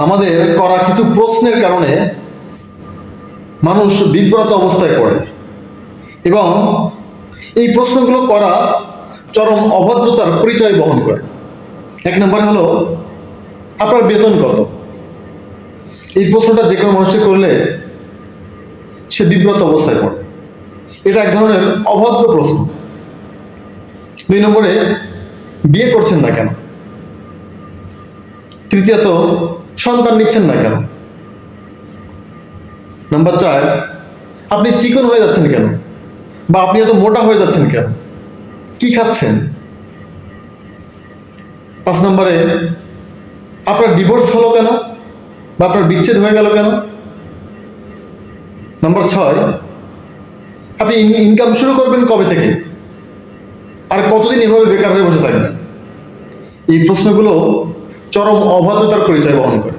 আমাদের করা কিছু প্রশ্নের কারণে মানুষ বিব্রত অবস্থায় পড়ে এবং এই প্রশ্নগুলো করা চরম অভদ্রতার পরিচয় বহন করে। এক নম্বর হলো, আপনার বেতন কত? এই প্রশ্নটা যে কোনো মানুষকে করলে সে বিব্রত অবস্থায় পড়ে। এটা এক ধরনের অভদ্র প্রশ্ন। দুই নম্বরে, বিয়ে করছেন না কেন? তৃতীয়ত, সন্তান নিচ্ছেন না কেন? নাম্বার 4, আপনি চিকন হয়ে যাচ্ছেন কেন? বা আপনি এত মোটা হয়ে যাচ্ছেন কেন? কি খাচ্ছেন? 5 নম্বরে, আপনার ডিভোর্স হলো কেন? বা আপনার বিচ্ছেদ হয়ে গেল কেন? নাম্বার 6, আপনি ইনকাম শুরু করবেন কবে থেকে? আর কতদিন এভাবে বেকার হয়ে বসে থাকবেন? এই প্রশ্নগুলো চরম অভদ্রতার পরিচয় বহন করে।